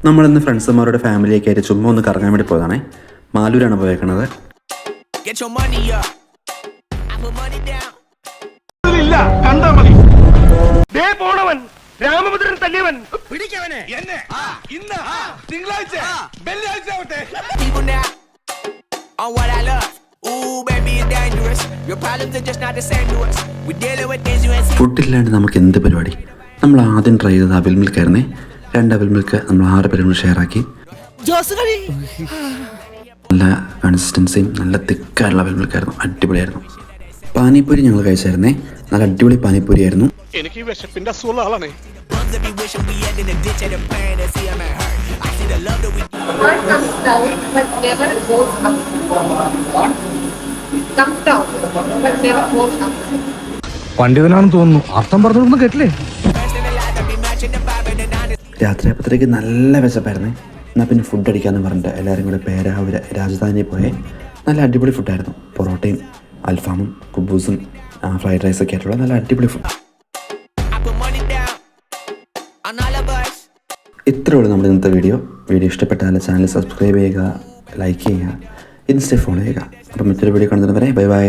നമ്മളിന്ന് ഫ്രണ്ട്സുമാരുടെ ഫാമിലിയൊക്കെ ആയിട്ട് ചുമ്മാ ഒന്ന് കറങ്ങാൻ വേണ്ടി പോയതാണേ. മാലൂരാണ് പോയേക്കണത്. രാമഭദ്രൻ തല്ലിയവൻ ഫുഡില്ലാണ്ട് നമുക്ക് എന്ത് പരിപാടി. നമ്മൾ ആദ്യം ട്രൈ ചെയ്തത് അവിൽ മിൽക്ക് ആയിരുന്നേ. 2 അവിൽ മിൽക്ക് നമ്മൾ 6 പേരും ഷെയർ ആക്കി. നല്ല കൺസിസ്റ്റൻസിയും നല്ല തിക്കായിട്ടുള്ള അവിൽ മിൽക്കായിരുന്നു. അടിപൊളിയായിരുന്നു. പാനിപ്പൂരി ഞങ്ങൾ കഴിച്ചായിരുന്നേ. നല്ല അടിപൊളി പാനിപ്പൂരി ആയിരുന്നു. എനിക്ക് വിശപ്പിന്റെ അസുഖമുള്ള ആളാണ്. പണ്ഡിതനാണെന്ന് തോന്നുന്നു. അർത്ഥം പറഞ്ഞൊന്നും കേട്ടില്ലേ? രാത്രി അപ്പത്തേക്ക് നല്ല വിശപ്പായിരുന്നേ. എന്നാൽ പിന്നെ ഫുഡ് അടിക്കാമെന്ന് പറഞ്ഞിട്ട് എല്ലാവരും കൂടെ പേരാവൂര് രാജധാനിയിൽ പോയി. നല്ല അടിപൊളി ഫുഡായിരുന്നു. പൊറോട്ടയും അൽഫാമും കുബൂസും ഫ്രൈഡ് റൈസൊക്കെ ആയിട്ടുള്ള നല്ല അടിപൊളി ഫുഡ്. ഇത്രയേ ഉള്ളൂ നമ്മുടെ ഇന്നത്തെ വീഡിയോ. ഇഷ്ടപ്പെട്ടാൽ ചാനൽ സബ്സ്ക്രൈബ് ചെയ്യുക, ലൈക്ക് ചെയ്യുക, ഇൻസ്റ്റ ഫോളോ ചെയ്യുക. അപ്പം മറ്റൊരു വീഡിയോ കാണുന്നത് വരെ ബൈ ബൈ.